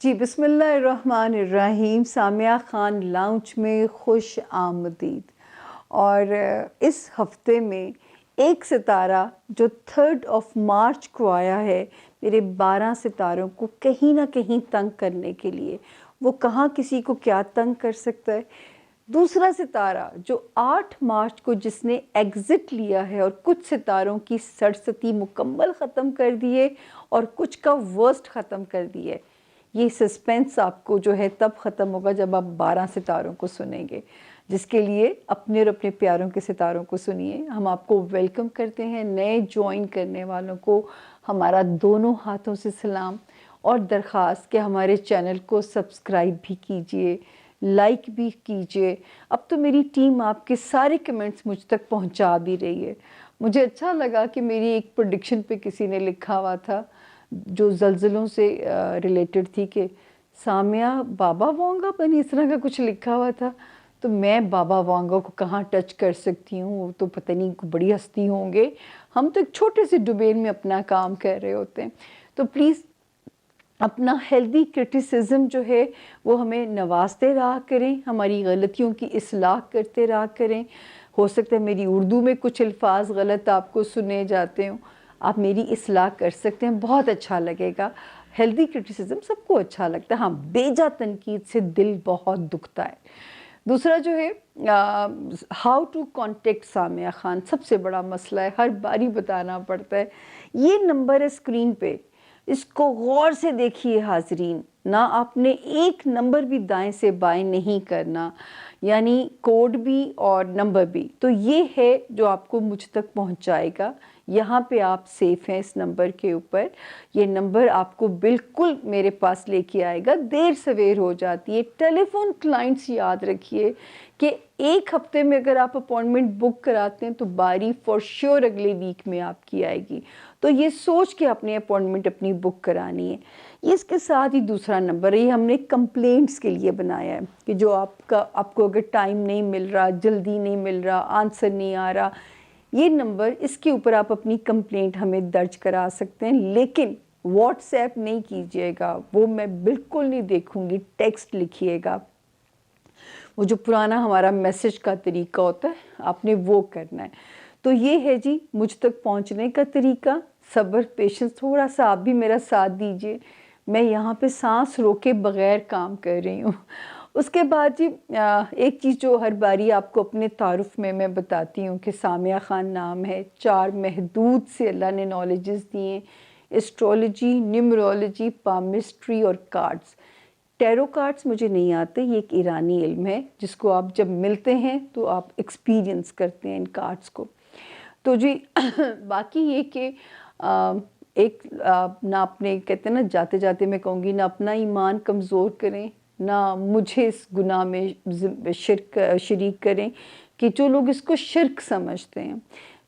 جی بسم اللہ الرحمن الرحیم. سامیہ خان لاؤنج میں خوش آمدید. اور اس ہفتے میں ایک ستارہ جو 3 مارچ کو آیا ہے میرے 12 ستاروں کو کہیں نہ کہیں تنگ کرنے کے لیے. وہ کہاں کسی کو کیا تنگ کر سکتا ہے. دوسرا ستارہ جو 8 مارچ کو جس نے ایگزٹ لیا ہے اور کچھ ستاروں کی سرستی مکمل ختم کر دیے اور کچھ کا ورسٹ ختم کر دیے. یہ سسپینس آپ کو جو ہے تب ختم ہوگا جب آپ 12 ستاروں کو سنیں گے، جس کے لیے اپنے اور اپنے پیاروں کے ستاروں کو سنیے. ہم آپ کو ویلکم کرتے ہیں. نئے جوائن کرنے والوں کو ہمارا دونوں ہاتھوں سے سلام اور درخواست کہ ہمارے چینل کو سبسکرائب بھی کیجئے، لائک بھی کیجئے. اب تو میری ٹیم آپ کے سارے کمنٹس مجھ تک پہنچا بھی رہی ہے. مجھے اچھا لگا کہ میری ایک پریڈکشن پہ کسی نے لکھا ہوا تھا جو زلزلوں سے ریلیٹڈ تھی کہ سامیہ بابا وانگا بنی، اس طرح کا کچھ لکھا ہوا تھا. تو میں بابا وانگا کو کہاں ٹچ کر سکتی ہوں، وہ تو پتہ نہیں کوئی بڑی ہستی ہوں گے. ہم تو ایک چھوٹے سے ڈومین میں اپنا کام کر رہے ہوتے ہیں. تو پلیز اپنا ہیلدی کرٹیسزم جو ہے وہ ہمیں نوازتے رہا کریں، ہماری غلطیوں کی اصلاح کرتے رہا کریں. ہو سکتا ہے میری اردو میں کچھ الفاظ غلط آپ کو سنے جاتے ہوں، آپ میری اصلاح کر سکتے ہیں، بہت اچھا لگے گا. ہیلدی کرٹیسزم سب کو اچھا لگتا ہے، ہاں بیجا تنقید سے دل بہت دکھتا ہے. دوسرا جو ہے how to contact Samiya Khan, سب سے بڑا مسئلہ ہے، ہر باری بتانا پڑتا ہے. یہ نمبر ہے اسکرین پہ، اس کو غور سے دیکھیے حاضرین. نہ آپ نے ایک نمبر بھی دائیں سے بائیں نہیں کرنا، یعنی کوڈ بھی اور نمبر بھی. تو یہ ہے جو آپ کو مجھ تک پہنچائے گا. یہاں پہ آپ سیف ہیں اس نمبر کے اوپر. یہ نمبر آپ کو بالکل میرے پاس لے کے آئے گا. دیر سویر ہو جاتی ہے. ٹیلی فون کلائنٹس یاد رکھیے کہ ایک ہفتے میں اگر آپ اپوائنٹمنٹ بک کراتے ہیں تو باری فور شیور اگلے ویک میں آپ کی آئے گی. تو یہ سوچ کے اپنی اپوائنٹمنٹ اپنی بک کرانی ہے. اس کے ساتھ ہی دوسرا نمبر ہے، یہ ہم نے کمپلینٹس کے لیے بنایا ہے کہ جو آپ کو اگر ٹائم نہیں مل رہا، جلدی نہیں مل رہا، آنسر نہیں آ رہا، یہ نمبر، اس کے اوپر آپ اپنی کمپلینٹ ہمیں درج کرا سکتے ہیں. لیکن واٹس ایپ نہیں کیجیے گا، وہ میں بالکل نہیں دیکھوں گی. ٹیکسٹ لکھیے گا، وہ جو پرانا ہمارا میسج کا طریقہ ہوتا ہے آپ نے وہ کرنا ہے. تو یہ ہے جی مجھ تک پہنچنے کا طریقہ. صبر، پیشنس، تھوڑا سا آپ بھی میرا ساتھ دیجئے. میں یہاں پہ سانس روکے بغیر کام کر رہی ہوں. اس کے بعد جی ایک چیز جو ہر باری آپ کو اپنے تعارف میں بتاتی ہوں کہ سامیہ خان نام ہے. 4 محدود سے اللہ نے نالجز دیے: ایسٹرولوجی، نیومرولوجی، پامسٹری اور کارڈز. ٹیرو کارڈز مجھے نہیں آتے، یہ ایک ایرانی علم ہے جس کو آپ جب ملتے ہیں تو آپ ایکسپیرینس کرتے ہیں ان کارڈز کو. تو جی باقی یہ کہ ایک نہ اپنے کہتے ہیں نا، جاتے جاتے میں کہوں گی، نہ اپنا ایمان کمزور کریں، نہ مجھے اس گناہ میں شریک کریں کہ جو لوگ اس کو شرک سمجھتے ہیں.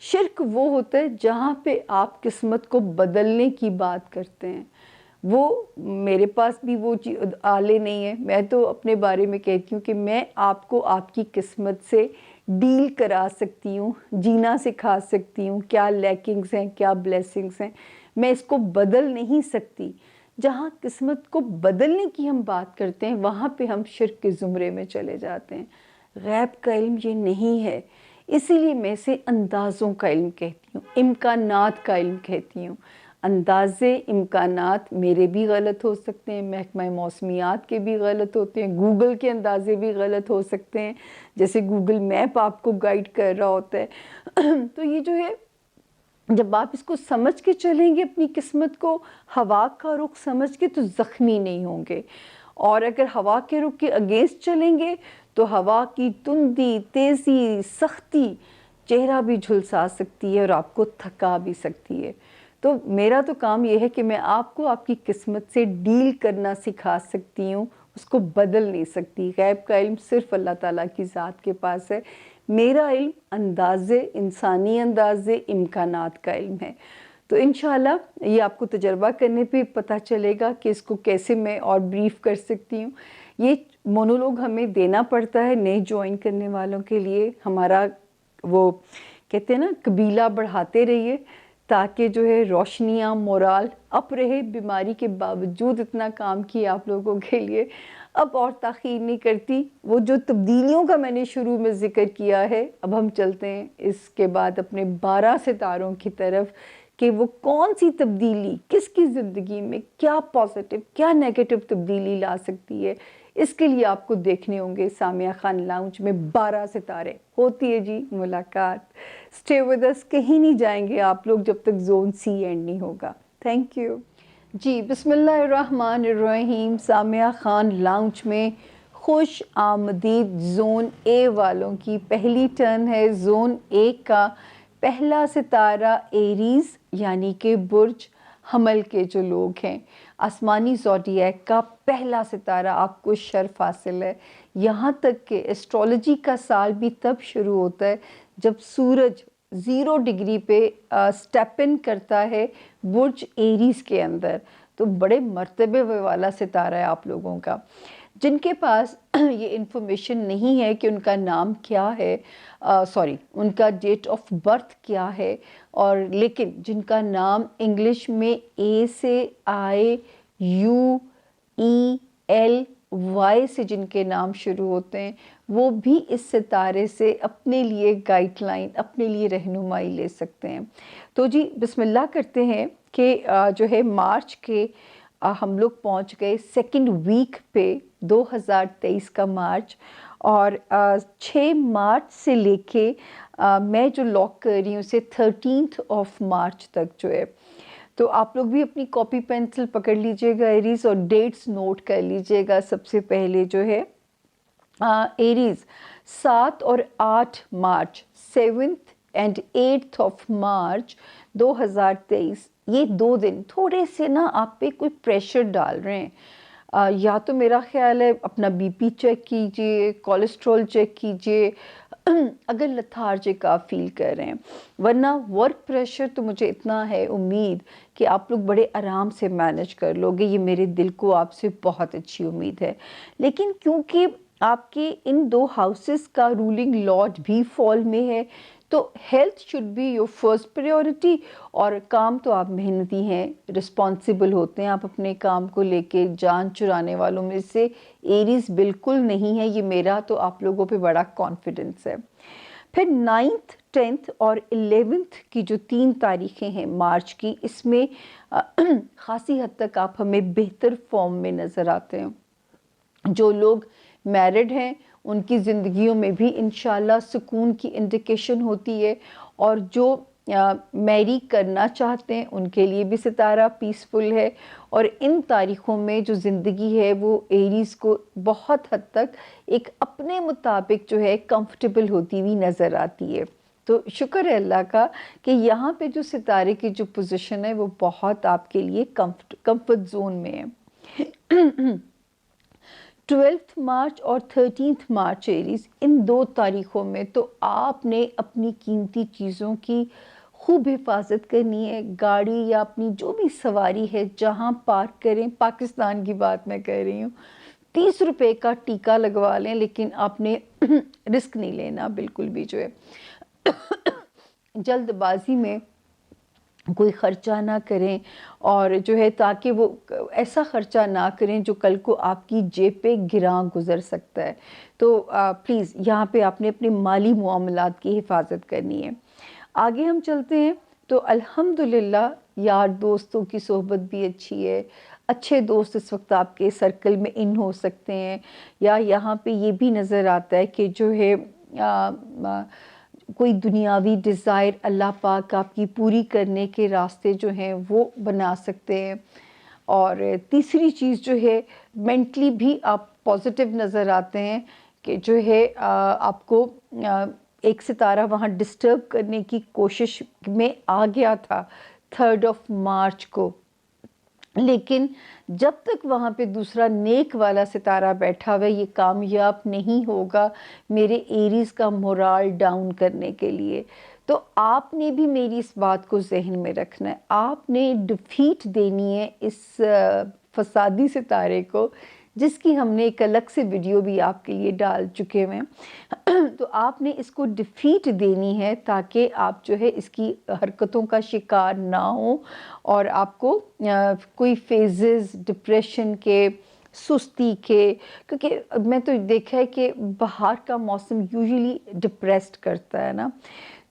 شرک وہ ہوتا ہے جہاں پہ آپ قسمت کو بدلنے کی بات کرتے ہیں. وہ میرے پاس بھی وہ آلے نہیں ہیں. میں تو اپنے بارے میں کہتی ہوں کہ میں آپ کو آپ کی قسمت سے ڈیل کرا سکتی ہوں، جینا سکھا سکتی ہوں، کیا لیکنگز ہیں، کیا بلیسنگز ہیں. میں اس کو بدل نہیں سکتی. جہاں قسمت کو بدلنے کی ہم بات کرتے ہیں وہاں پہ ہم شرک کے زمرے میں چلے جاتے ہیں. غیب کا علم یہ نہیں ہے، اسی لیے میں اسے اندازوں کا علم کہتی ہوں، امکانات کا علم کہتی ہوں. اندازے، امکانات میرے بھی غلط ہو سکتے ہیں، محکمہ موسمیات کے بھی غلط ہوتے ہیں، گوگل کے اندازے بھی غلط ہو سکتے ہیں، جیسے گوگل میپ آپ کو گائیڈ کر رہا ہوتا ہے. تو یہ جو ہے جب آپ اس کو سمجھ کے چلیں گے اپنی قسمت کو، ہوا کا رخ سمجھ کے، تو زخمی نہیں ہوں گے. اور اگر ہوا کے رخ کے اگینسٹ چلیں گے تو ہوا کی تندی، تیزی، سختی چہرہ بھی جھلسا سکتی ہے اور آپ کو تھکا بھی سکتی ہے. تو میرا تو کام یہ ہے کہ میں آپ کو آپ کی قسمت سے ڈیل کرنا سکھا سکتی ہوں، اس کو بدل نہیں سکتی. غیب کا علم صرف اللہ تعالیٰ کی ذات کے پاس ہے. میرا علم اندازے، انسانی اندازے، امکانات کا علم ہے. تو انشاءاللہ یہ آپ کو تجربہ کرنے پہ پتہ چلے گا کہ اس کو کیسے میں اور بریف کر سکتی ہوں. یہ مونولوگ ہمیں دینا پڑتا ہے نئے جوائن کرنے والوں کے لیے. ہمارا وہ کہتے ہیں نا، قبیلہ بڑھاتے رہیے تاکہ جو ہے روشنیاں مورال اپ رہے. بیماری کے باوجود اتنا کام کیا آپ لوگوں کے لیے. اب اور تاخیر نہیں کرتی, وہ جو تبدیلیوں کا میں نے شروع میں ذکر کیا ہے, اب ہم چلتے ہیں اس کے بعد اپنے 12 ستاروں کی طرف کہ وہ کون سی تبدیلی کس کی زندگی میں کیا پازیٹیو کیا نیگیٹو تبدیلی لا سکتی ہے. اس کے لیے آپ کو دیکھنے ہوں گے سامیہ خان لاؤنج میں 12 ستارے. ہوتی ہے جی ملاقات. اسٹے ود اس, کہیں نہیں جائیں گے آپ لوگ جب تک زون سی اینڈ نہیں ہوگا. تھینک یو جی. بسم اللہ الرحمن الرحیم. سامیہ خان لاؤنج میں خوش آمدید. زون اے والوں کی پہلی ٹرن ہے. زون اے کا پہلا ستارہ ایریز یعنی کہ برج حمل کے جو لوگ ہیں. آسمانی زوڈیاک کا پہلا ستارہ آپ کو شرف حاصل ہے. یہاں تک کہ ایسٹرولوجی کا سال بھی تب شروع ہوتا ہے جب سورج 0 ڈگری پہ سٹیپ ان کرتا ہے برج ایریز کے اندر. تو بڑے مرتبے والا ستارہ ہے آپ لوگوں کا. جن کے پاس یہ انفارمیشن نہیں ہے کہ ان کا نام کیا ہے, ان کا ڈیٹ آف برتھ کیا ہے, اور لیکن جن کا نام انگلش میں اے سے آئے, یو, ای, ایل, وائی سے جن کے نام شروع ہوتے ہیں, وہ بھی اس ستارے سے اپنے لیے گائیڈ لائن, اپنے لیے رہنمائی لے سکتے ہیں. تو جی بسم اللہ کرتے ہیں کہ جو ہے مارچ کے ہم لوگ پہنچ گئے سیکنڈ ویک پہ, 2023 کا مارچ, اور 6 مارچ سے لے کے میں جو لاک کر رہی ہوں اسے 13 مارچ تک جو ہے. تو آپ لوگ بھی اپنی کاپی پینسل پکڑ لیجئے گا ایریز, اور ڈیٹس نوٹ کر لیجئے گا. سب سے پہلے جو ہے ایریز 7 اور 8 March, 7th and 8th March 2023, یہ 2 دن تھوڑے سے نا آپ پہ کوئی پریشر ڈال رہے ہیں. یا تو میرا خیال ہے اپنا بی پی چیک کیجئے, کولیسٹرول چیک کیجئے اگر لتھارجک آپ فیل کر رہے ہیں. ورنہ ورک پریشر تو مجھے اتنا ہے امید کہ آپ لوگ بڑے آرام سے مینج کر لو گے. یہ میرے دل کو آپ سے بہت اچھی امید ہے. لیکن کیونکہ آپ کے ان 2 ہاؤسز کا رولنگ لارڈ بھی فال میں ہے, تو health should be your first priority. اور کام تو آپ محنتی ہیں, رسپانسیبل ہوتے ہیں آپ اپنے کام کو لے کے. جان چرانے والوں میں سے ایریز بالکل نہیں ہے, یہ میرا تو آپ لوگوں پہ بڑا کانفیڈنس ہے. پھر 9th 10th اور 11th کی جو 3 تاریخیں ہیں مارچ کی, اس میں خاصی حد تک آپ ہمیں بہتر فارم میں نظر آتے ہیں. جو لوگ میرڈ ہیں ان کی زندگیوں میں بھی انشاءاللہ سکون کی انڈیکیشن ہوتی ہے, اور جو میری کرنا چاہتے ہیں ان کے لیے بھی ستارہ پیسفل ہے. اور ان تاریخوں میں جو زندگی ہے وہ ایریز کو بہت حد تک ایک اپنے مطابق جو ہے کمفرٹیبل ہوتی ہوئی نظر آتی ہے. تو شکر ہے اللہ کا کہ یہاں پہ جو ستارے کی جو پوزیشن ہے وہ بہت آپ کے لیے کمفرٹ زون میں ہے. 12 مارچ اور 13 مارچ ایریز, ان 2 تاریخوں میں تو آپ نے اپنی قیمتی چیزوں کی خوب حفاظت کرنی ہے. گاڑی یا اپنی جو بھی سواری ہے جہاں پارک کریں, پاکستان کی بات میں کر رہی ہوں, 30 روپے کا ٹیکہ لگوا لیں, لیکن آپ نے رسک نہیں لینا بالکل بھی. جو ہے جلد بازی میں کوئی خرچہ نہ کریں, اور جو ہے تاکہ وہ ایسا خرچہ نہ کریں جو کل کو آپ کی جیب پہ گراں گزر سکتا ہے. تو پلیز یہاں پہ آپ نے اپنے مالی معاملات کی حفاظت کرنی ہے. آگے ہم چلتے ہیں تو الحمدللہ یار دوستوں کی صحبت بھی اچھی ہے. اچھے دوست اس وقت آپ کے سرکل میں ان ہو سکتے ہیں, یا یہاں پہ یہ بھی نظر آتا ہے کہ جو ہے کوئی دنیاوی ڈیزائر اللہ پاک آپ کی پوری کرنے کے راستے جو ہیں وہ بنا سکتے ہیں. اور تیسری چیز جو ہے مینٹلی بھی آپ پازیٹیو نظر آتے ہیں کہ جو ہے آپ کو ایک ستارہ وہاں ڈسٹرب کرنے کی کوشش میں آ گیا تھا 3 مارچ کو, لیکن جب تک وہاں پہ دوسرا نیک والا ستارہ بیٹھا ہوا یہ کامیاب نہیں ہوگا میرے ایریز کا مورال ڈاؤن کرنے کے لیے. تو آپ نے بھی میری اس بات کو ذہن میں رکھنا ہے, آپ نے ڈیفیٹ دینی ہے اس فسادی ستارے کو جس کی ہم نے ایک الگ سے ویڈیو بھی آپ کے لیے ڈال چکے ہیں. تو آپ نے اس کو ڈیفیٹ دینی ہے تاکہ آپ جو ہے اس کی حرکتوں کا شکار نہ ہوں اور آپ کو کوئی فیزز ڈپریشن کے، سستی کے، کیونکہ میں تو دیکھا ہے کہ باہر کا موسم یوزلی ڈپریسڈ کرتا ہے نا،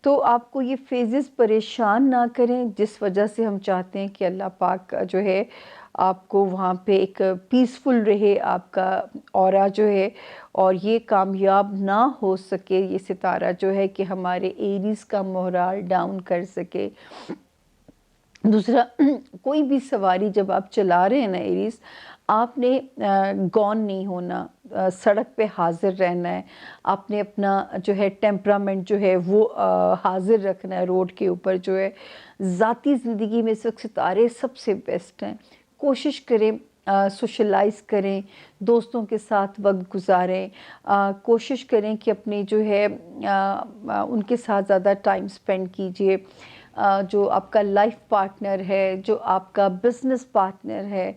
تو آپ کو یہ فیزز پریشان نہ کریں، جس وجہ سے ہم چاہتے ہیں کہ اللہ پاک جو ہے آپ کو وہاں پہ ایک پیسفل رہے آپ کا اورا جو ہے، اور یہ کامیاب نہ ہو سکے یہ ستارہ جو ہے کہ ہمارے ایریز کا مورال ڈاؤن کر سکے. دوسرا، کوئی بھی سواری جب آپ چلا رہے ہیں نا ایریز، آپ نے گون نہیں ہونا، سڑک پہ حاضر رہنا ہے. آپ نے اپنا جو ہے ٹیمپرامنٹ جو ہے وہ حاضر رکھنا ہے روڈ کے اوپر جو ہے. ذاتی زندگی میں اس وقت ستارے سب سے بیسٹ ہیں. کوشش کریں سوشلائز کریں، دوستوں کے ساتھ وقت گزاریں، کوشش کریں کہ اپنے جو ہے ان کے ساتھ زیادہ ٹائم سپینڈ کیجئے. جو آپ کا لائف پارٹنر ہے، جو آپ کا بزنس پارٹنر ہے،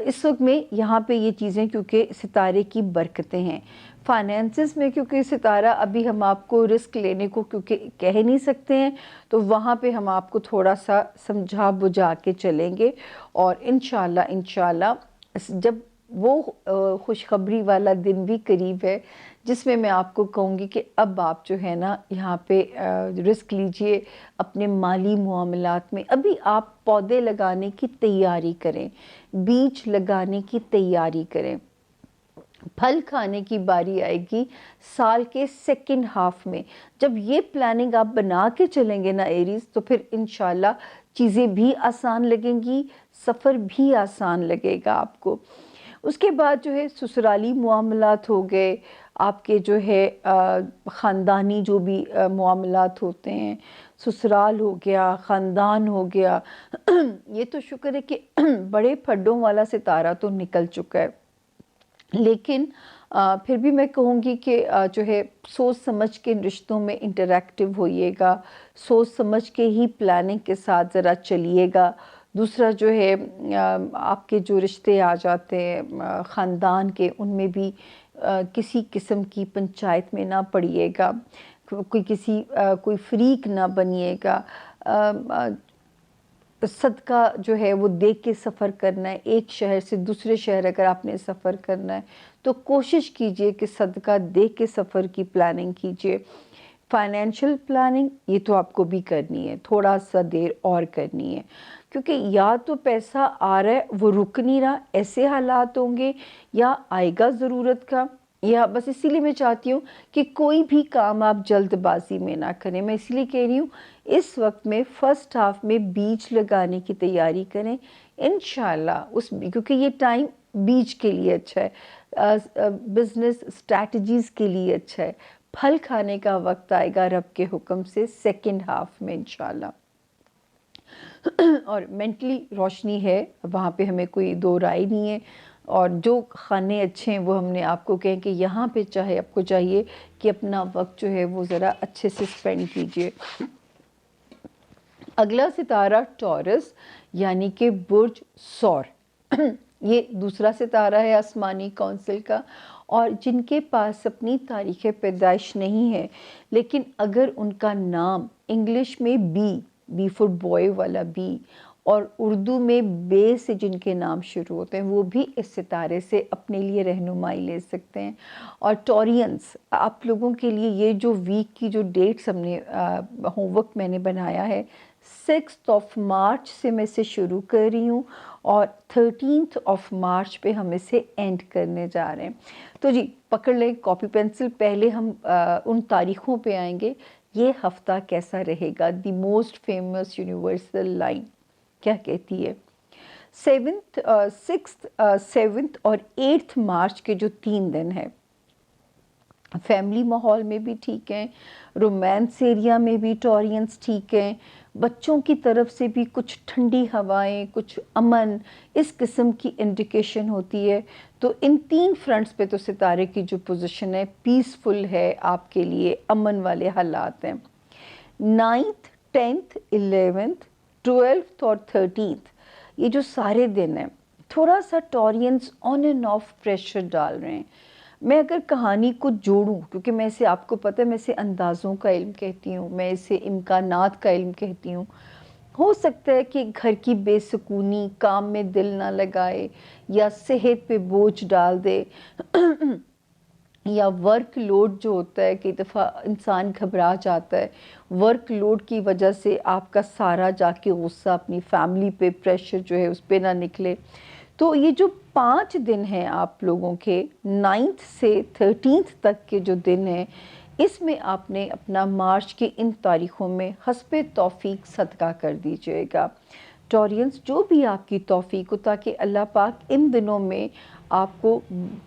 اس وقت میں یہاں پہ یہ چیزیں کیونکہ ستارے کی برکتیں ہیں. فائنینسز میں کیونکہ ستارہ ابھی ہم آپ کو رسک لینے کو کیونکہ کہہ نہیں سکتے ہیں، تو وہاں پہ ہم آپ کو تھوڑا سا سمجھا بجھا کے چلیں گے. اور انشاءاللہ جب وہ خوشخبری والا دن بھی قریب ہے جس میں آپ کو کہوں گی کہ اب آپ جو ہے نا یہاں پہ رسک لیجئے اپنے مالی معاملات میں. ابھی آپ پودے لگانے کی تیاری کریں، بیج لگانے کی تیاری کریں. پھل کھانے کی باری آئے گی سال کے سیکنڈ ہاف میں. جب یہ پلاننگ آپ بنا کے چلیں گے نا ایریز، تو پھر انشاءاللہ چیزیں بھی آسان لگیں گی، سفر بھی آسان لگے گا آپ کو. اس کے بعد جو ہے سسرالی معاملات ہو گئے، آپ کے جو ہے خاندانی جو بھی معاملات ہوتے ہیں، سسرال ہو گیا، خاندان ہو گیا. یہ تو شکر ہے کہ بڑے پھڈوں والا ستارہ تو نکل چکا ہے، لیکن پھر بھی میں کہوں گی کہ جو ہے سوچ سمجھ کے رشتوں میں انٹریکٹیو ہوئیے گا، سوچ سمجھ کے ہی پلاننگ کے ساتھ ذرا چلیے گا. دوسرا جو ہے آپ کے جو رشتے آ جاتے ہیں خاندان کے، ان میں بھی کسی قسم کی پنچایت میں نہ پڑیے گا، کوئی فریق نہ بنیے گا. صدقہ جو ہے وہ دے کے سفر کرنا ہے. ایک شہر سے دوسرے شہر اگر آپ نے سفر کرنا ہے تو کوشش کیجئے کہ صدقہ دے کے سفر کی پلاننگ کیجئے. فائنینشل پلاننگ یہ تو آپ کو بھی کرنی ہے، تھوڑا سا دیر اور کرنی ہے، کیونکہ یا تو پیسہ آ رہا ہے وہ رک نہیں رہا، ایسے حالات ہوں گے، یا آئے گا ضرورت کا. یا بس اسی لیے میں چاہتی ہوں کہ کوئی بھی کام آپ جلد بازی میں نہ کریں. میں اس لیے کہہ رہی ہوں اس وقت میں فرسٹ ہاف میں بیج لگانے کی تیاری کریں انشاءاللہ. کیونکہ یہ ٹائم بیج کے لیے اچھا ہے، بزنس اسٹریٹجیز کے لیے اچھا ہے. پھل کھانے کا وقت آئے گا رب کے حکم سے سیکنڈ ہاف میں انشاءاللہ. اور مینٹلی روشنی ہے، وہاں پہ ہمیں کوئی دو رائے نہیں ہے. اور جو کھانے اچھے ہیں وہ ہم نے آپ کو کہیں کہ یہاں پہ چاہے آپ کو چاہیے کہ اپنا وقت جو ہے وہ ذرا اچھے سے سپینڈ کیجئے. اگلا ستارہ ٹورس یعنی کہ برج ثور. یہ دوسرا ستارہ ہے آسمانی کونسل کا، اور جن کے پاس اپنی تاریخ پیدائش نہیں ہے لیکن اگر ان کا نام انگلش میں بی فور بوائے والا بی، اور اردو میں بے سے جن کے نام شروع ہوتے ہیں، وہ بھی اس ستارے سے اپنے لیے رہنمائی لے سکتے ہیں. اور ٹورینز آپ لوگوں کے لیے یہ جو ویک کی جو ڈیٹس ہم نے ہوم ورک میں نے بنایا ہے، 6 مارچ سے میں اسے شروع کر رہی ہوں اور 13 مارچ پہ ہم اسے اینڈ کرنے جا رہے ہیں. تو جی پکڑ لیں کاپی پینسل، پہلے ہم ان تاریخوں پہ آئیں گے. یہ ہفتہ کیسا رہے گا؟ The most famous universal line کیا کہتی ہے؟ 7 اور 8 مارچ کے جو 3 دن ہیں، فیملی ماحول میں بھی ٹھیک ہیں، رومانس ایریا میں بھی ٹورینز ٹھیک ہیں، بچوں کی طرف سے بھی کچھ ٹھنڈی ہوائیں، کچھ امن، اس قسم کی انڈیکیشن ہوتی ہے. تو ان 3 فرنٹس پہ تو ستارے کی جو پوزیشن ہے پیسفل ہے، آپ کے لیے امن والے حالات ہیں. 9th 10th 11th 12th اور 13th یہ جو سارے دن ہیں تھوڑا سا ٹورینس آن اینڈ آف پریشر ڈال رہے ہیں. میں اگر کہانی کو جوڑوں، کیونکہ میں اسے، آپ کو پتہ ہے، میں اسے اندازوں کا علم کہتی ہوں، میں اسے امکانات کا علم کہتی ہوں. ہو سکتا ہے کہ گھر کی بے سکونی کام میں دل نہ لگائے، یا صحت پہ بوجھ ڈال دے، یا ورک لوڈ جو ہوتا ہے، کئی دفعہ انسان گھبرا جاتا ہے، ورک لوڈ کی وجہ سے آپ کا سارا جا کے غصہ اپنی فیملی پہ، پریشر جو ہے اس پہ نہ نکلے. تو یہ جو 5 دن ہیں آپ لوگوں کے، 9 سے 13 تک کے جو دن ہیں، اس میں آپ نے اپنا مارچ کی ان تاریخوں میں حسب توفیق صدقہ کر دیجئے گا. ٹورینس، جو بھی آپ کی توفیق ہو، تاکہ اللہ پاک ان دنوں میں آپ کو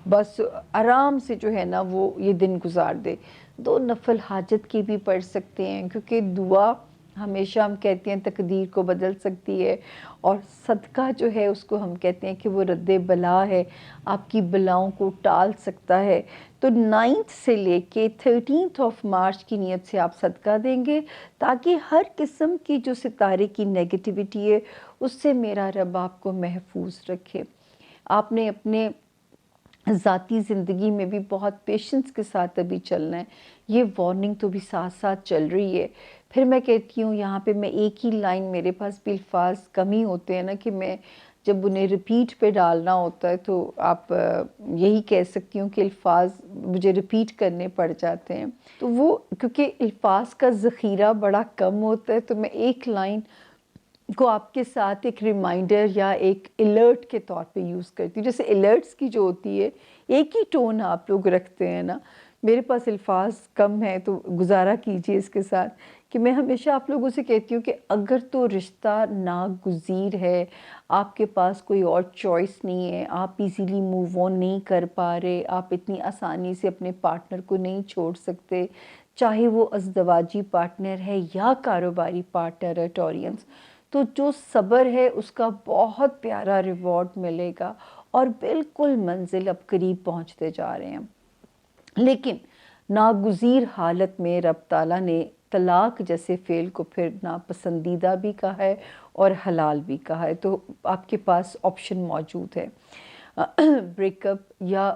بس آرام سے جو ہے نا وہ یہ دن گزار دے. 2 نفل حاجت کی بھی پڑھ سکتے ہیں، کیونکہ دعا ہمیشہ ہم کہتے ہیں تقدیر کو بدل سکتی ہے، اور صدقہ جو ہے اس کو ہم کہتے ہیں کہ وہ رد بلا ہے، آپ کی بلاؤں کو ٹال سکتا ہے. تو 9 سے لے کے 13 مارچ کی نیت سے آپ صدقہ دیں گے، تاکہ ہر قسم کی جو ستارے کی نیگیٹیوٹی ہے اس سے میرا رب آپ کو محفوظ رکھے. آپ نے اپنے ذاتی زندگی میں بھی بہت پیشنس کے ساتھ ابھی چلنا ہے. یہ وارننگ تو بھی ساتھ ساتھ چل رہی ہے. پھر میں کہتی ہوں یہاں پہ میں ایک ہی لائن، میرے پاس بھی الفاظ کمی ہوتے ہیں نا، کہ میں جب انہیں ریپیٹ پہ ڈالنا ہوتا ہے تو آپ یہی کہہ سکتی ہوں کہ الفاظ مجھے ریپیٹ کرنے پڑ جاتے ہیں. تو وہ کیونکہ الفاظ کا ذخیرہ بڑا کم ہوتا ہے، تو میں ایک لائن کو آپ کے ساتھ ایک ریمائنڈر یا ایک الرٹ کے طور پہ یوز کرتی ہوں. جیسے الرٹس کی جو ہوتی ہے، ایک ہی ٹون آپ لوگ رکھتے ہیں نا. میرے پاس الفاظ کم ہیں تو گزارا کیجئے اس کے ساتھ، کہ میں ہمیشہ آپ لوگوں سے کہتی ہوں کہ اگر تو رشتہ ناگزیر ہے، آپ کے پاس کوئی اور چوائس نہیں ہے، آپ ایزیلی موو آن نہیں کر پا رہے، آپ اتنی آسانی سے اپنے پارٹنر کو نہیں چھوڑ سکتے، چاہے وہ ازدواجی پارٹنر ہے یا کاروباری پارٹنر ہے ٹورینس، تو جو صبر ہے اس کا بہت پیارا ریوارڈ ملے گا، اور بالکل منزل اب قریب پہنچتے جا رہے ہیں. لیکن ناگزیر حالت میں رب تعالیٰ نے طلاق جیسے فعل کو پھر ناپسندیدہ بھی کہا ہے اور حلال بھی کہا ہے. تو آپ کے پاس آپشن موجود ہے، بریک اپ یا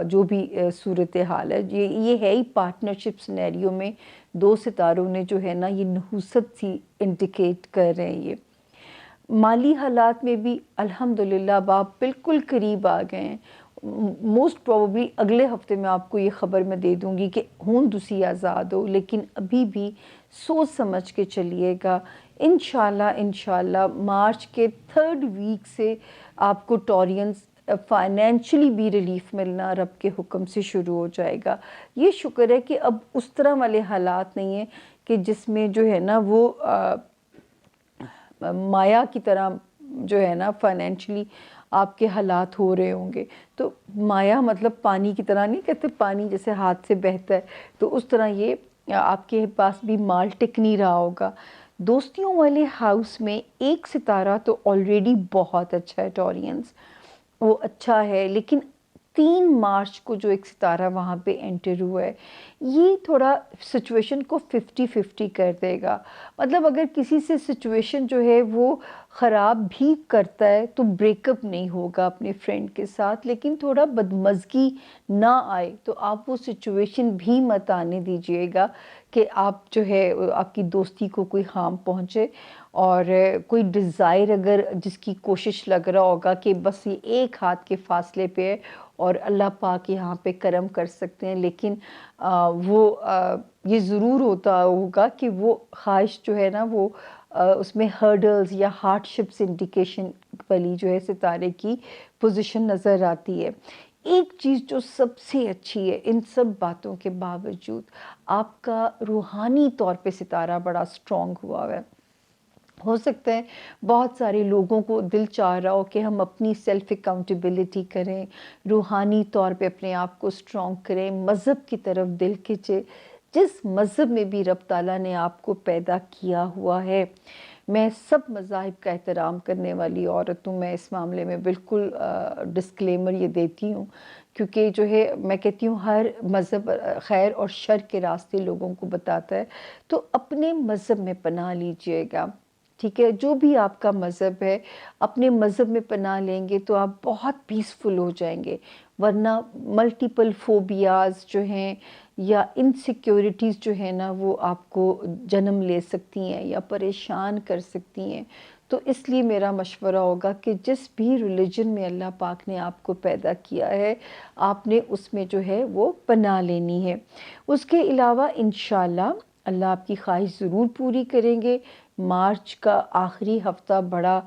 جو بھی صورتحال ہے. یہ ہے ہی پارٹنرشپ سینیریو میں 2 ستاروں نے جو ہے نا یہ نحوست سی انڈیکیٹ کر رہے ہیں. یہ مالی حالات میں بھی الحمدللہ اب آپ بالکل قریب آ گئے ہیں. موسٹ پروبلی اگلے ہفتے میں آپ کو یہ خبر میں دے دوں گی کہ ہون دسی آزاد ہو، لیکن ابھی بھی سوچ سمجھ کے چلیے گا. انشاءاللہ مارچ کے 3rd ویک سے آپ کو ٹورینس فائنینشلی بھی ریلیف ملنا رب کے حکم سے شروع ہو جائے گا. یہ شکر ہے کہ اب اس طرح والے حالات نہیں ہیں کہ جس میں جو ہے نا وہ مایا کی طرح جو ہے نا فائنینشلی آپ کے حالات ہو رہے ہوں گے. تو مایا مطلب پانی کی طرح نہیں کہتے، پانی جیسے ہاتھ سے بہتا ہے، تو اس طرح یہ آپ کے پاس بھی مال ٹک نہیں رہا ہوگا. دوستیوں والے ہاؤس میں 1 ستارہ تو آلریڈی بہت اچھا ہے ٹورینس، وہ اچھا ہے، لیکن 3 مارچ کو جو 1 ستارہ وہاں پہ انٹر ہوا ہے، یہ تھوڑا سچویشن کو 50-50 کر دے گا. مطلب اگر کسی سے سچویشن جو ہے وہ خراب بھی کرتا ہے تو بریک اپ نہیں ہوگا اپنے فرینڈ کے ساتھ، لیکن تھوڑا بدمزگی نہ آئے تو آپ وہ سچویشن بھی مت آنے دیجیے گا کہ آپ جو ہے آپ کی دوستی کو کوئی ہارم پہنچے. اور کوئی ڈیزائر اگر جس کی کوشش لگ رہا ہوگا کہ بس یہ 1 ہاتھ کے فاصلے پہ ہے اور اللہ پاک یہاں پہ کرم کر سکتے ہیں، لیکن وہ یہ ضرور ہوتا ہوگا کہ وہ خواہش جو ہے نا وہ اس میں ہرڈلز یا ہارڈ شپس انڈیکیشن والی جو ہے ستارے کی پوزیشن نظر آتی ہے. ایک چیز جو سب سے اچھی ہے ان سب باتوں کے باوجود، آپ کا روحانی طور پہ ستارہ بڑا سٹرونگ ہوا ہے. ہو سکتا ہے بہت سارے لوگوں کو دل چاہ رہا ہو کہ ہم اپنی سیلف اکاؤنٹیبلٹی کریں، روحانی طور پہ اپنے آپ کو سٹرونگ کریں، مذہب کی طرف دل کھینچے. جس مذہب میں بھی رب تعالیٰ نے آپ کو پیدا کیا ہوا ہے، میں سب مذاہب کا احترام کرنے والی عورت ہوں، میں اس معاملے میں بالکل ڈسکلیمر یہ دیتی ہوں، کیونکہ جو ہے میں کہتی ہوں ہر مذہب خیر اور شر کے راستے لوگوں کو بتاتا ہے. تو اپنے مذہب میں پناہ لیجئے گا، ٹھیک ہے، جو بھی آپ کا مذہب ہے، اپنے مذہب میں پناہ لیں گے تو آپ بہت پیسفل ہو جائیں گے، ورنہ ملٹیپل فوبیاز جو ہیں یا انسیکیورٹیز جو ہیں نا وہ آپ کو جنم لے سکتی ہیں یا پریشان کر سکتی ہیں۔ تو اس لیے میرا مشورہ ہوگا کہ جس بھی ریلیجن میں اللہ پاک نے آپ کو پیدا کیا ہے، آپ نے اس میں جو ہے وہ پناہ لینی ہے۔ اس کے علاوہ انشاءاللہ اللہ آپ کی خواہش ضرور پوری کریں گے۔ مارچ کا آخری ہفتہ بڑا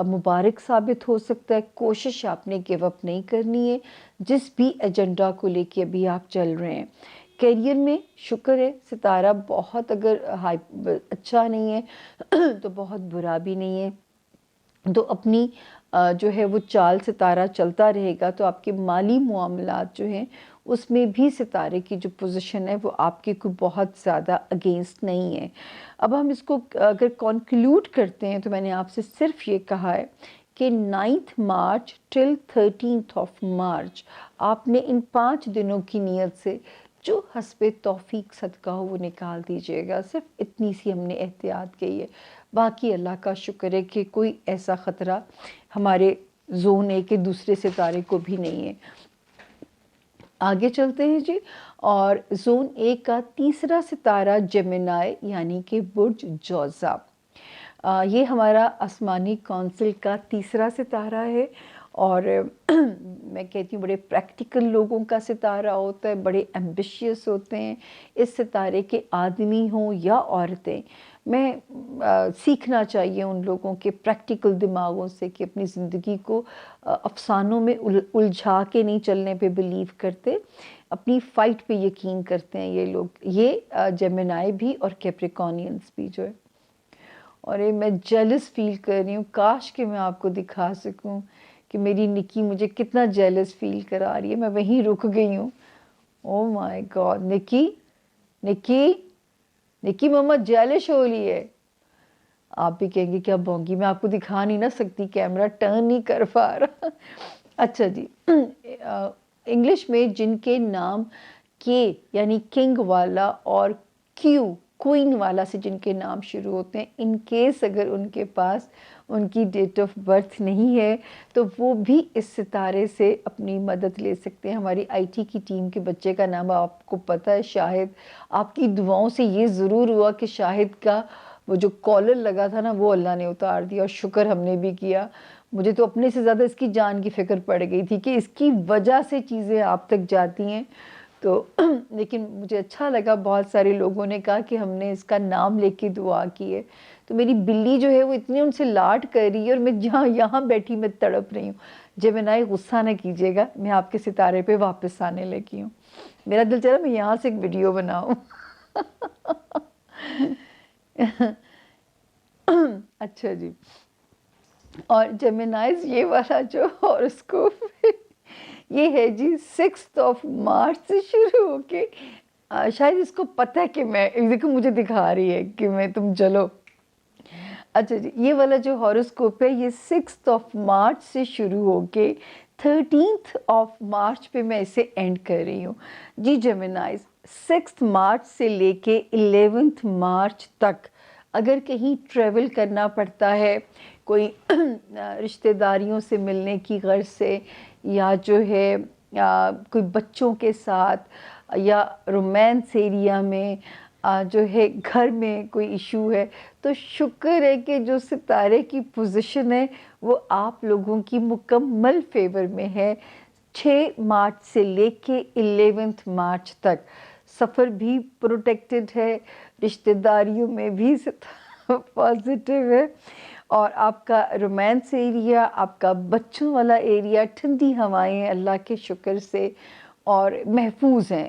مبارک ثابت ہو سکتا ہے۔ کوشش آپ نے گیو اپ نہیں کرنی ہے جس بھی ایجنڈا کو لے کے ابھی آپ چل رہے ہیں۔ کیریئر میں شکر ہے، ستارہ بہت اگر اچھا نہیں ہے تو بہت برا بھی نہیں ہے، تو اپنی جو ہے وہ چال ستارہ چلتا رہے گا تو آپ کے مالی معاملات جو ہیں اس میں بھی ستارے کی جو پوزیشن ہے وہ آپ کے کوئی بہت زیادہ اگینسٹ نہیں ہے۔ اب ہم اس کو اگر کنکلوڈ کرتے ہیں تو میں نے آپ سے صرف یہ کہا ہے کہ 9 مارچ ٹل 13 مارچ آپ نے ان 5 دنوں کی نیت سے جو حسب توفیق صدقہ ہو وہ نکال دیجئے گا۔ صرف اتنی سی ہم نے احتیاط کی ہے، باقی اللہ کا شکر ہے کہ کوئی ایسا خطرہ ہمارے زون اے کے دوسرے ستارے کو بھی نہیں ہے۔ آگے چلتے ہیں جی، اور زون اے کا تیسرا ستارہ جیمنائی یعنی کہ برج جوزا، یہ ہمارا آسمانی کونسل کا تیسرا ستارہ ہے، اور میں کہتی ہوں بڑے پریکٹیکل لوگوں کا ستارہ ہوتا ہے، بڑے ایمبیشیس ہوتے ہیں اس ستارے کے آدمی ہوں یا عورتیں۔ میں سیکھنا چاہیے ان لوگوں کے پریکٹیکل دماغوں سے کہ اپنی زندگی کو افسانوں میں الجھا کے نہیں چلنے پہ بلیو کرتے، اپنی فائٹ پہ یقین کرتے ہیں یہ لوگ، یہ جیمنائی بھی اور کیپریکونینس بھی جو ہے۔ اور یہ میں جیلس فیل کر رہی ہوں، کاش کہ میں آپ کو دکھا سکوں کہ میری نکی مجھے کتنا جیلس فیل کرا رہی ہے۔ میں وہیں رک گئی ہوں۔ او مائی گاڈ، نکی نکی نکی مما جیلش ہو رہی ہے۔ آپ بھی کہیں گے کیا بونگی، میں آپ کو دکھا نہیں نہ سکتی، کیمرہ ٹرن نہیں کر پا رہا۔ اچھا جی، انگلش میں جن کے نام کے یعنی کنگ والا اور کیو کوئن والا سے جن کے نام شروع ہوتے ہیں، ان کیس اگر ان کے پاس ان کی ڈیٹ آف برتھ نہیں ہے تو وہ بھی اس ستارے سے اپنی مدد لے سکتے ہیں۔ ہماری آئی ٹی کی ٹیم کے بچے کا نام آپ کو پتہ ہے، شاہد۔ آپ کی دعاؤں سے یہ ضرور ہوا کہ شاہد کا وہ جو کالر لگا تھا نا وہ اللہ نے اتار دیا، اور شکر ہم نے بھی کیا۔ مجھے تو اپنے سے زیادہ اس کی جان کی فکر پڑ گئی تھی کہ اس کی وجہ سے چیزیں آپ تک جاتی ہیں، تو لیکن مجھے اچھا لگا، بہت سارے لوگوں نے کہا کہ ہم نے اس کا نام لے کے دعا کی ہے۔ تو میری بلی جو ہے وہ اتنی ان سے لاڈ کر رہی ہے، اور میں جہاں یہاں بیٹھی میں تڑپ رہی ہوں۔ جیمنائی غصہ نہ کیجیے گا، میں آپ کے ستارے پہ واپس آنے لگی ہوں۔ میرا دل چاہ رہا میں یہاں سے ایک ویڈیو بناؤں۔ اچھا جی، اور جیمنائز یہ والا جو ہاروسکوپ یہ ہے جی 6 مارچ سے شروع ہو کے، شاید اس کو پتہ ہے کہ میں دیکھو مجھے دکھا رہی ہے کہ میں تم چلو۔ اچھا جی، یہ والا جو ہاروسکوپ ہے یہ 6 مارچ سے شروع ہو کے 13 مارچ پہ میں اسے اینڈ کر رہی ہوں جی۔ جیمنائز 6 مارچ سے لے کے 11 مارچ تک اگر کہیں ٹریول کرنا پڑتا ہے، کوئی رشتہ داریوں سے ملنے کی غرض سے، یا جو ہے کوئی بچوں کے ساتھ، یا رومانس ایریا میں، جو ہے گھر میں کوئی ایشو ہے، تو شکر ہے کہ جو ستارے کی پوزیشن ہے وہ آپ لوگوں کی مکمل فیور میں ہے۔ 6 مارچ سے لے کے 11 مارچ تک سفر بھی پروٹیکٹڈ ہے، رشتہ داریوں میں بھی پازیٹیو ہے، اور آپ کا رومانس ایریا، آپ کا بچوں والا ایریا، ٹھنڈی ہوائیں اللہ کے شکر سے اور محفوظ ہیں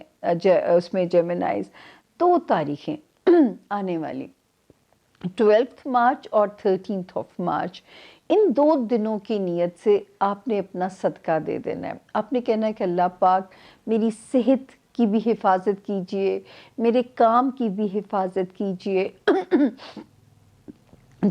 اس میں جیمنائز۔ 2 تاریخیں آنے والی 12 مارچ اور 13 مارچ، ان 2 دنوں کی نیت سے آپ نے اپنا صدقہ دے دینا ہے۔ آپ نے کہنا ہے کہ اللہ پاک میری صحت کی بھی حفاظت کیجئے، میرے کام کی بھی حفاظت کیجئے،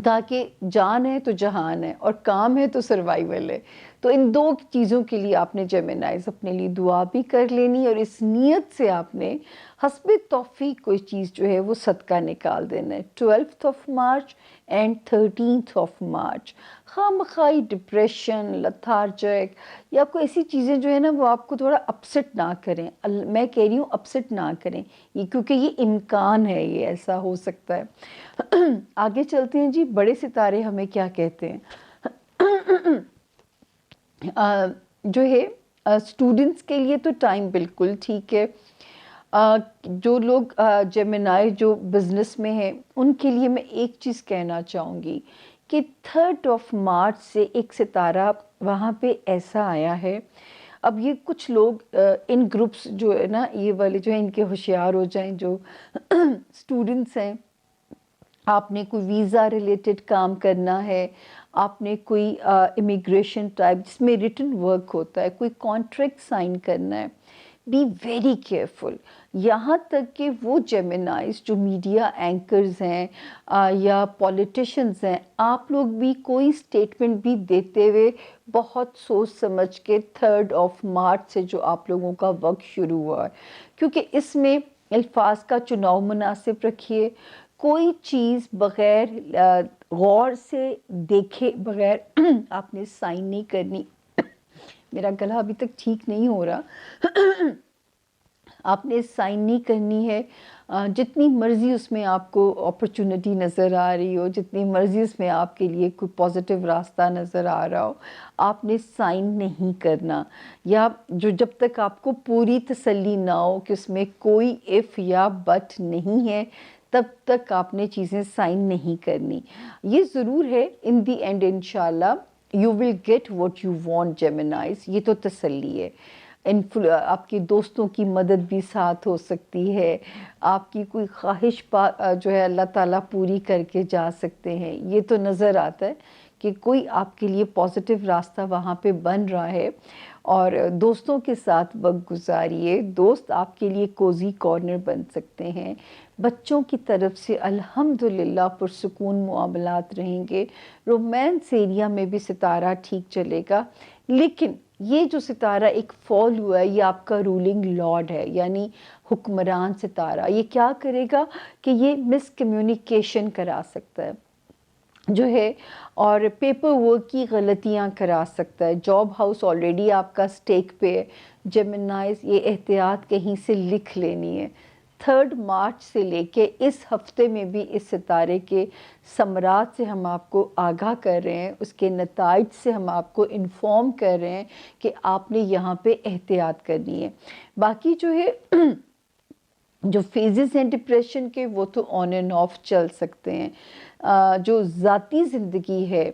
تاکہ جان ہے تو جہان ہے اور کام ہے تو سروائیول ہے۔ تو ان دو چیزوں کے لیے آپ نے جیمنائز اپنے لیے دعا بھی کر لینی، اور اس نیت سے آپ نے حسب توفیق کوئی چیز جو ہے وہ صدقہ نکال دینا ہے 12 مارچ اینڈ 13 مارچ. خواہ مخواہ ڈپریشن، لتھارجک یا کوئی ایسی چیزیں جو ہے نا وہ آپ کو تھوڑا اپسٹ نہ کریں. میں کہہ رہی ہوں اپسٹ نہ کریں، یہ کیونکہ یہ امکان ہے، یہ ایسا ہو سکتا ہے. آگے چلتے ہیں جی. بڑے ستارے ہمیں کیا کہتے ہیں؟ جو ہے اسٹوڈنٹس کے لیے تو ٹائم بالکل ٹھیک ہے. جو لوگ جیمنائی جو بزنس میں ہیں ان کے لیے میں ایک چیز کہنا چاہوں گی کہ 3 مارچ سے ایک ستارہ وہاں پہ ایسا آیا ہے. اب یہ کچھ لوگ ان گروپس جو ہے نا یہ والے جو ہیں ان کے ہوشیار ہو جائیں. جو اسٹوڈنٹس ہیں، آپ نے کوئی ویزا ریلیٹڈ کام کرنا ہے، آپ نے کوئی امیگریشن ٹائپ جس میں ریٹن ورک ہوتا ہے، کوئی کانٹریکٹ سائن کرنا ہے، بی ویری کیئرفل. یہاں تک کہ وہ جیمنائز جو میڈیا اینکرز ہیں یا پولیٹیشنز ہیں، آپ لوگ بھی کوئی اسٹیٹمنٹ بھی دیتے ہوئے بہت سوچ سمجھ کے 3 مارچ سے جو آپ لوگوں کا وقت شروع ہوا ہے، کیونکہ اس میں الفاظ کا چناؤ مناسب رکھیے. کوئی چیز بغیر غور سے دیکھے بغیر آپ نے سائن نہیں کرنی. میرا گلا ابھی تک ٹھیک نہیں ہو رہا. آپ نے سائن نہیں کرنی ہے. جتنی مرضی اس میں آپ کو اپرچونٹی نظر آ رہی ہو، جتنی مرضی اس میں آپ کے لیے کوئی پازیٹیو راستہ نظر آ رہا ہو، آپ نے سائن نہیں کرنا. یا جب تک آپ کو پوری تسلی نہ ہو کہ اس میں کوئی اف یا بٹ نہیں ہے، تب تک آپ نے چیزیں سائن نہیں کرنی. یہ ضرور ہے ان دی اینڈ انشاءاللہ you will get what you want Geminis. یہ تو تسلی ہے. آپ کی دوستوں کی مدد بھی ساتھ ہو سکتی ہے، آپ کی کوئی خواہش جو ہے اللہ تعالیٰ پوری کر کے جا سکتے ہیں. یہ تو نظر آتا ہے کہ کوئی آپ کے لیے پازیٹیو راستہ وہاں پہ بن رہا ہے. اور دوستوں کے ساتھ وقت گزاریے. دوست آپ کے لیے کوزی کارنر بن سکتے ہیں. بچوں کی طرف سے الحمدللہ پرسکون معاملات رہیں گے. رومانس ایریا میں بھی ستارہ ٹھیک چلے گا. لیکن یہ جو ستارہ ایک فال ہوا ہے یہ آپ کا رولنگ لارڈ ہے، یعنی حکمران ستارہ. یہ کیا کرے گا کہ یہ مس کمیونیکیشن کرا سکتا ہے جو ہے، اور پیپر ورک کی غلطیاں کرا سکتا ہے. جاب ہاؤس آلریڈی آپ کا سٹیک پہ ہے. جیمنائز یہ احتیاط کہیں سے لکھ لینی ہے. 3 مارچ سے لے کے اس ہفتے میں بھی اس ستارے کے ثمرات سے ہم آپ کو آگاہ کر رہے ہیں، اس کے نتائج سے ہم آپ کو انفارم کر رہے ہیں کہ آپ نے یہاں پہ احتیاط کرنی ہے. باقی جو ہے جو فیزز ہیں ڈپریشن کے وہ تو آن اینڈ آف چل سکتے ہیں. جو ذاتی زندگی ہے،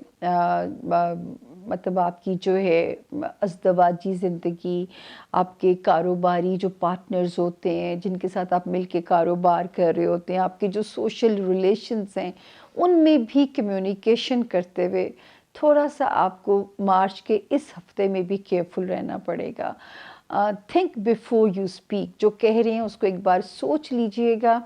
مطلب آپ کی جو ہے ازدواجی زندگی، آپ کے کاروباری جو پارٹنرز ہوتے ہیں جن کے ساتھ آپ مل کے کاروبار کر رہے ہوتے ہیں، آپ کے جو سوشل ریلیشنز ہیں ان میں بھی کمیونیکیشن کرتے ہوئے تھوڑا سا آپ کو مارچ کے اس ہفتے میں بھی کیئرفل رہنا پڑے گا. Think before you speak. جو کہہ رہے ہیں اس کو ایک بار سوچ لیجئے گا.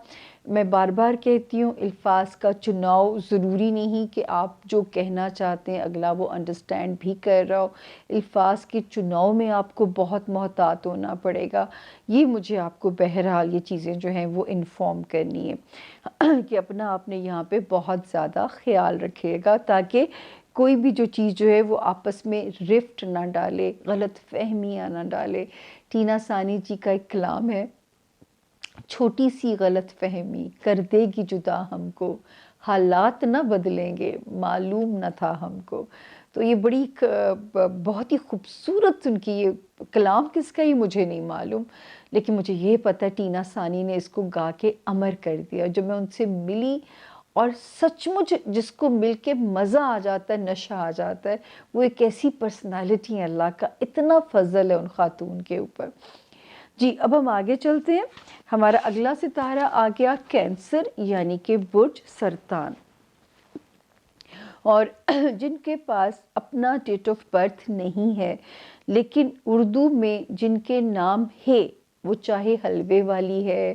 میں بار بار کہتی ہوں الفاظ کا چناؤ ضروری نہیں کہ آپ جو کہنا چاہتے ہیں اگلا وہ انڈرسٹینڈ بھی کر رہا ہو. الفاظ کے چناؤ میں آپ کو بہت محتاط ہونا پڑے گا. یہ مجھے آپ کو بہرحال یہ چیزیں جو ہیں وہ انفارم کرنی ہے کہ اپنا آپ نے یہاں پہ بہت زیادہ خیال رکھیے گا تاکہ کوئی بھی جو چیز جو ہے وہ آپس میں رفٹ نہ ڈالے، غلط فہمیاں نہ ڈالے. ٹینا ثانی جی کا ایک کلام ہے، چھوٹی سی غلط فہمی کر دے گی جدا ہم کو، حالات نہ بدلیں گے معلوم نہ تھا ہم کو. تو یہ بڑی بہت ہی خوبصورت ان کی یہ کلام کس کا یہ مجھے نہیں معلوم، لیکن مجھے یہ پتہ ٹینا ثانی نے اس کو گا کے امر کر دیا. جب میں ان سے ملی اور سچ مچ جس کو مل کے مزہ آ جاتا ہے، نشہ آ جاتا ہے، وہ ایک ایسی پرسنالٹی ہے. اللہ کا اتنا فضل ہے ان خاتون کے اوپر. جی اب ہم آگے چلتے ہیں. ہمارا اگلا ستارہ آ گیا کینسر یعنی کہ برج سرطان. اور جن کے پاس اپنا ڈیٹ آف برتھ نہیں ہے لیکن اردو میں جن کے نام ہے، وہ چاہے حلوے والی ہے،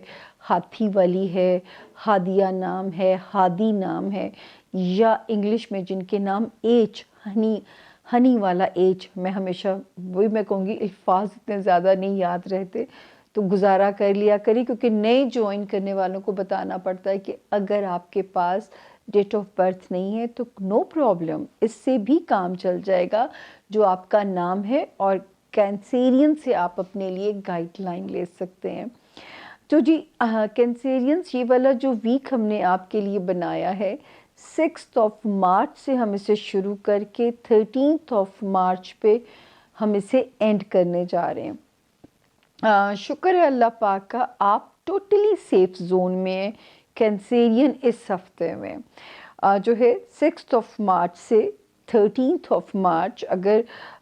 ہاتھی والی ہے، ہادیہ نام ہے، ہادی نام ہے، یا انگلش میں جن کے نام ایچ ہنی ہنی والا ایج، میں ہمیشہ وہی میں کہوں گی الفاظ اتنے زیادہ نہیں یاد رہتے تو گزارا کر لیا کری، کیونکہ نئے جوائن کرنے والوں کو بتانا پڑتا ہے کہ اگر آپ کے پاس ڈیٹ آف برتھ نہیں ہے تو نو پرابلم، اس سے بھی کام چل جائے گا جو آپ کا نام ہے، اور کینسیرین سے آپ اپنے لیے گائیڈ لائن لے سکتے ہیں۔ تو جی کینسیرینس یہ والا جو ویک ہم نے آپ کے لیے بنایا ہے 6 مارچ سے ہم اسے شروع کر کے 13 مارچ پہ ہم اسے اینڈ کرنے جا رہے ہیں۔ شکر ہے اللہ پاک کا، آپ ٹوٹلی سیف زون میں ہیں کینسیرین اس ہفتے میں۔ جو ہے 6 مارچ سے 13 مارچ، اگر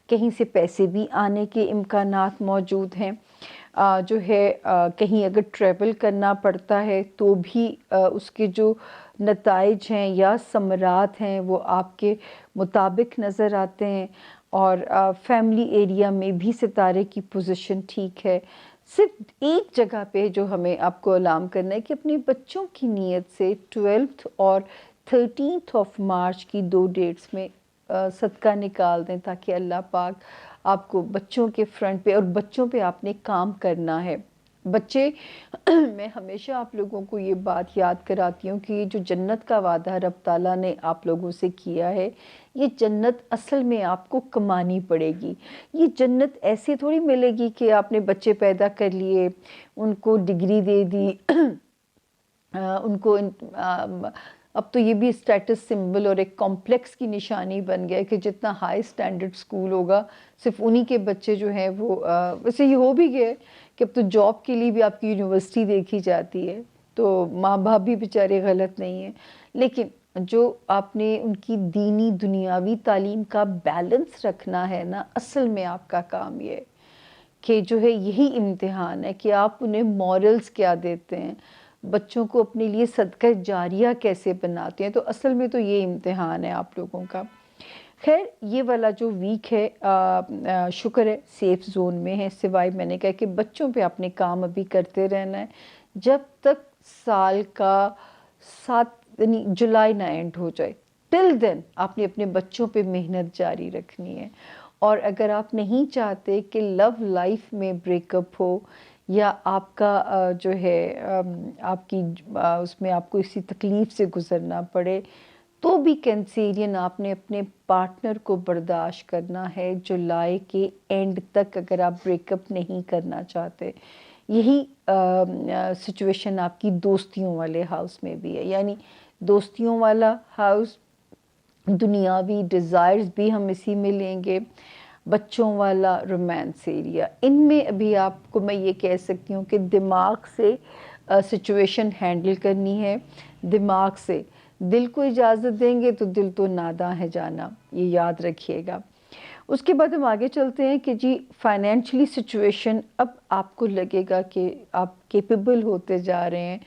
کہیں سے پیسے بھی آنے کے امکانات موجود ہیں، جو ہے کہیں اگر ٹریول کرنا پڑتا ہے تو بھی اس کے جو نتائج ہیں یا ثمرات ہیں وہ آپ کے مطابق نظر آتے ہیں، اور فیملی ایریا میں بھی ستارے کی پوزیشن ٹھیک ہے۔ صرف ایک جگہ پہ جو ہمیں آپ کو علام کرنا ہے کہ اپنے بچوں کی نیت سے 12 اور 13 مارچ کی 2 ڈیٹس میں صدقہ نکال دیں، تاکہ اللہ پاک آپ کو بچوں کے فرنٹ پہ، اور بچوں پہ آپ نے کام کرنا ہے۔ بچے میں ہمیشہ آپ لوگوں کو یہ بات یاد کراتی ہوں کہ یہ جو جنت کا وعدہ رب تعالیٰ نے آپ لوگوں سے کیا ہے، یہ جنت اصل میں آپ کو کمانی پڑے گی۔ یہ جنت ایسے تھوڑی ملے گی کہ آپ نے بچے پیدا کر لیے، ان کو ڈگری دے دی، ان کو اب تو یہ بھی اسٹیٹس سمبل اور ایک کمپلیکس کی نشانی بن گیا ہے کہ جتنا ہائی سٹینڈرڈ سکول ہوگا صرف انہی کے بچے جو ہیں وہ، ویسے یہ ہو بھی گیا ہے کہ اب تو جاب کے لیے بھی آپ کی یونیورسٹی دیکھی جاتی ہے، تو ماں باپ بھی بیچارے غلط نہیں ہیں، لیکن جو آپ نے ان کی دینی دنیاوی تعلیم کا بیلنس رکھنا ہے نا، اصل میں آپ کا کام یہ ہے کہ جو ہے یہی امتحان ہے کہ آپ انہیں مورلز کیا دیتے ہیں، بچوں کو اپنے لیے صدقہ جاریہ کیسے بناتے ہیں، تو اصل میں تو یہ امتحان ہے آپ لوگوں کا۔ خیر یہ والا جو ویک ہے شکر ہے سیف زون میں ہے، سوائے میں نے کہا کہ بچوں پہ اپنے کام ابھی کرتے رہنا ہے جب تک سال کا 7 یعنی جولائی نہ اینڈ ہو جائے، ٹل دین آپ نے اپنے بچوں پہ محنت جاری رکھنی ہے۔ اور اگر آپ نہیں چاہتے کہ لو لائف میں بریک اپ ہو، یا آپ کا جو ہے آپ کی اس میں آپ کو اسی تکلیف سے گزرنا پڑے، تو بھی کینسیرین آپ نے اپنے پارٹنر کو برداشت کرنا ہے جولائی کے اینڈ تک، اگر آپ بریک اپ نہیں کرنا چاہتے۔ یہی سچویشن آپ کی دوستیوں والے ہاؤس میں بھی ہے، یعنی دوستیوں والا ہاؤس، دنیاوی ڈیزائرز بھی ہم اسی میں لیں گے، بچوں والا رومانس ایریا، ان میں ابھی آپ کو میں یہ کہہ سکتی ہوں کہ دماغ سے سچویشن ہینڈل کرنی ہے، دماغ سے۔ دل کو اجازت دیں گے تو دل تو ناداں ہے جانا، یہ یاد رکھیے گا۔ اس کے بعد ہم آگے چلتے ہیں کہ جی فائنینشلی سچویشن، اب آپ کو لگے گا کہ آپ کیپیبل ہوتے جا رہے ہیں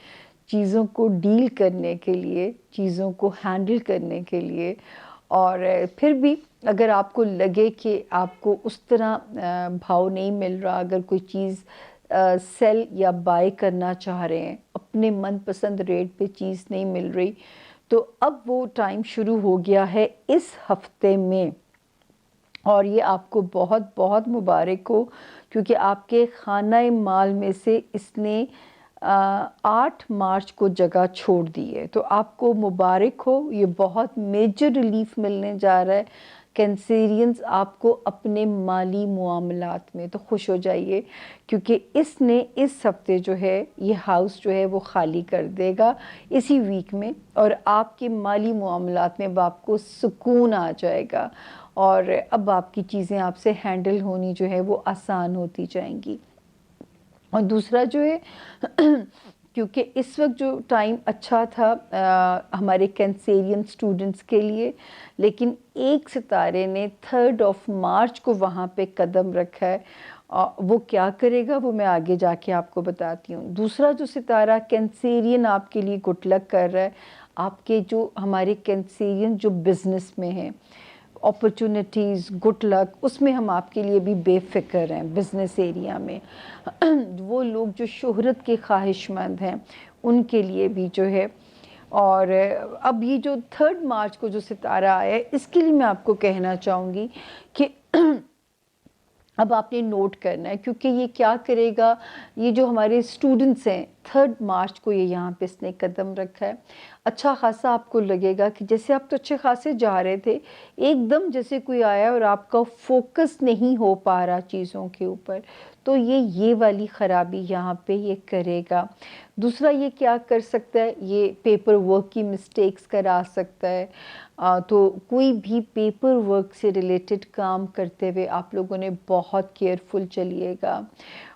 چیزوں کو ڈیل کرنے کے لیے، چیزوں کو ہینڈل کرنے کے لیے، اور پھر بھی اگر آپ کو لگے کہ آپ کو اس طرح بھاؤ نہیں مل رہا، اگر کوئی چیز سیل یا بائی کرنا چاہ رہے ہیں، اپنے من پسند ریٹ پہ چیز نہیں مل رہی، تو اب وہ ٹائم شروع ہو گیا ہے اس ہفتے میں، اور یہ آپ کو بہت بہت مبارک ہو، کیونکہ آپ کے خانہ مال میں سے اس نے 8 مارچ کو جگہ چھوڑ دی ہے، تو آپ کو مبارک ہو، یہ بہت میجر ریلیف ملنے جا رہا ہے۔ کینسیرینز آپ کو اپنے مالی معاملات میں تو خوش ہو جائیے، کیونکہ اس نے اس ہفتے جو ہے یہ ہاؤس جو ہے وہ خالی کر دے گا اسی ویک میں، اور آپ کے مالی معاملات میں اب آپ کو سکون آ جائے گا، اور اب آپ کی چیزیں آپ سے ہینڈل ہونی جو ہے وہ آسان ہوتی جائیں گی۔ اور دوسرا جو ہے کیونکہ اس وقت جو ٹائم اچھا تھا ہمارے کینسیرین سٹوڈنٹس کے لیے، لیکن ایک ستارے نے 3 مارچ کو وہاں پہ قدم رکھا ہے، وہ کیا کرے گا وہ میں آگے جا کے آپ کو بتاتی ہوں۔ دوسرا جو ستارہ کینسیرین آپ کے لیے گڈ لک کر رہا ہے، آپ کے جو ہمارے کینسیرین جو بزنس میں ہیں، اپرچونٹیز، گڈ لک، اس میں ہم آپ کے لیے بھی بے فکر ہیں۔ بزنس ایریا میں وہ لوگ جو شہرت کے خواہش مند ہیں ان کے لیے بھی جو ہے اور اب یہ جو 3 مارچ کو جو ستارہ آیا ہے اس کے لیے میں آپ کو کہنا چاہوں گی کہ اب آپ نے نوٹ کرنا ہے، کیونکہ یہ کیا کرے گا، یہ جو ہمارے اسٹوڈنٹس ہیں 3 مارچ کو یہ یہاں پہ اس نے قدم رکھا ہے، اچھا خاصا آپ کو لگے گا کہ جیسے آپ تو اچھے خاصے جا رہے تھے، ایک دم جیسے کوئی آیا اور آپ کا فوکس نہیں ہو پا رہا چیزوں کے اوپر، تو یہ والی خرابی یہاں پہ یہ کرے گا۔ دوسرا یہ کیا کر سکتا ہے، یہ پیپر ورک کی مسٹیکس کرا سکتا ہے، تو کوئی بھی پیپر ورک سے ریلیٹڈ کام کرتے ہوئے آپ لوگوں نے بہت کیئرفل چلیے گا،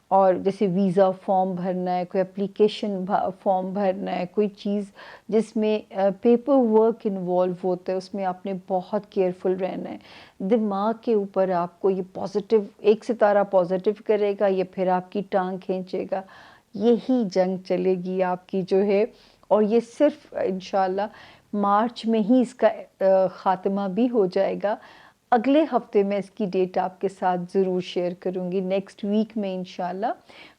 اور جیسے ویزا فارم بھرنا ہے، کوئی اپلیکیشن فارم بھرنا ہے، کوئی چیز جس میں پیپر ورک انوالو ہوتا ہے، اس میں آپ نے بہت کیئرفل رہنا ہے۔ دماغ کے اوپر آپ کو یہ پازیٹیو، ایک ستارہ پازیٹیو کرے گا، یہ پھر آپ کی ٹانگ کھینچے گا، یہی جنگ چلے گی آپ کی جو ہے، اور یہ صرف انشاءاللہ مارچ میں ہی اس کا خاتمہ بھی ہو جائے گا۔ اگلے ہفتے میں اس کی ڈیٹ آپ کے ساتھ ضرور شیئر کروں گی، نیکسٹ ویک میں انشاءاللہ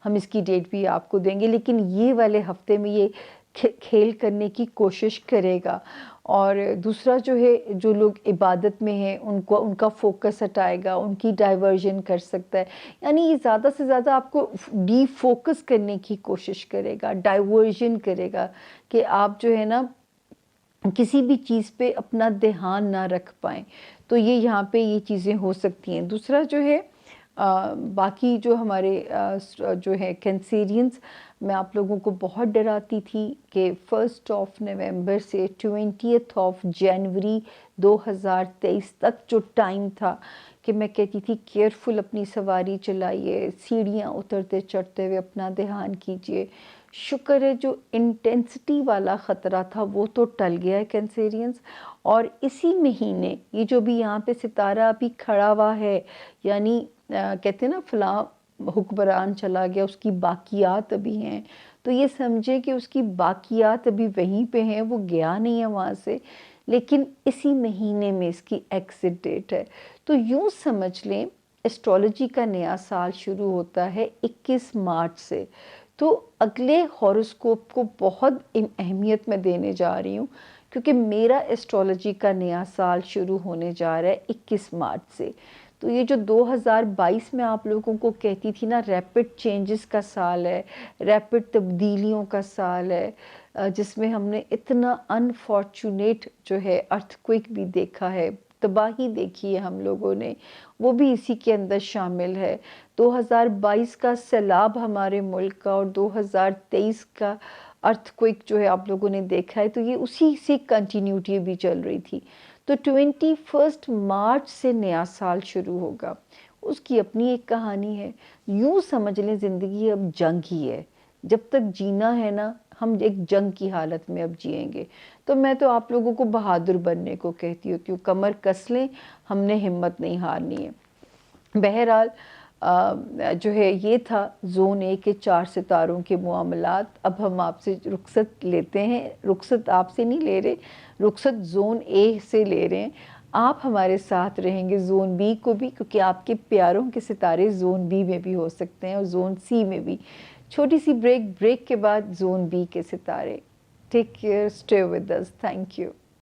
ہم اس کی ڈیٹ بھی آپ کو دیں گے، لیکن یہ والے ہفتے میں یہ کھیل کرنے کی کوشش کرے گا۔ اور دوسرا جو ہے، جو لوگ عبادت میں ہیں ان کا فوکس ہٹائے گا، ان کی ڈائیورژن کر سکتا ہے، یعنی یہ زیادہ سے زیادہ آپ کو ڈی فوکس کرنے کی کوشش کرے گا، ڈائیورژن کرے گا، کہ آپ جو ہے نا کسی بھی چیز پہ اپنا دھیان نہ رکھ پائیں، تو یہ یہاں پہ یہ چیزیں ہو سکتی ہیں۔ دوسرا جو ہے باقی جو ہمارے جو ہے کینسیرینز، میں آپ لوگوں کو بہت ڈراتی تھی کہ 1 نومبر سے 20 جنوری 2023 تک جو ٹائم تھا، کہ میں کہتی تھی کیئرفل اپنی سواری چلائیے، سیڑھیاں اترتے چڑھتے ہوئے اپنا دھیان کیجیے۔ شکر ہے جو انٹینسٹی والا خطرہ تھا وہ تو ٹل گیا ہے کینسیرینز، اور اسی مہینے یہ جو بھی یہاں پہ ستارہ ابھی کھڑا ہوا ہے، یعنی کہتے ہیں نا فلاں حکمران چلا گیا، اس کی باقیات ابھی ہیں، تو یہ سمجھے کہ اس کی باقیات ابھی وہیں پہ ہیں، وہ گیا نہیں ہے وہاں سے، لیکن اسی مہینے میں اس کی ایکزٹ ڈیٹ ہے۔ تو یوں سمجھ لیں ایسٹرولوجی کا نیا سال شروع ہوتا ہے 21 مارچ سے، تو اگلے ہاروسکوپ کو بہت اہمیت میں دینے جا رہی ہوں، کیونکہ میرا ایسٹرولوجی کا نیا سال شروع ہونے جا رہا ہے 21 مارچ سے۔ تو یہ جو 2022 میں آپ لوگوں کو کہتی تھی نا ریپڈ چینجز کا سال ہے، ریپڈ تبدیلیوں کا سال ہے، جس میں ہم نے اتنا انفارچونیٹ جو ہے ارتھ کوئک بھی دیکھا ہے، تباہی دیکھی ہے ہم لوگوں نے، وہ بھی اسی کے اندر شامل ہے۔ 2022 کا سیلاب ہمارے ملک کا، اور 2023 کا ارتھ کوئک جو ہے آپ لوگوں نے دیکھا ہے، تو یہ اسی سے کنٹینیوٹی بھی چل رہی تھی۔ تو 21 مارچ سے نیا سال شروع ہوگا، اس کی اپنی ایک کہانی ہے۔ یوں سمجھ لیں زندگی اب جنگ ہی ہے، جب تک جینا ہے نا ہم ایک جنگ کی حالت میں اب جئیں گے۔ تو میں تو آپ لوگوں کو بہادر بننے کو کہتی ہوتی ہوں، کمر کس لیں، ہم نے ہمت نہیں ہارنی ہے۔ بہرحال جو ہے یہ تھا زون اے کے 4 ستاروں کے معاملات۔ اب ہم آپ سے رخصت لیتے ہیں، رخصت آپ سے نہیں لے رہے، رخصت زون اے سے لے رہے ہیں۔ آپ ہمارے ساتھ رہیں گے زون بی کو بھی، کیونکہ آپ کے پیاروں کے ستارے زون بی میں بھی ہو سکتے ہیں اور زون سی میں بھی۔ چھوٹی سی بریک کے بعد زون بی کے ستارے۔ Take care, stay with us, thank you.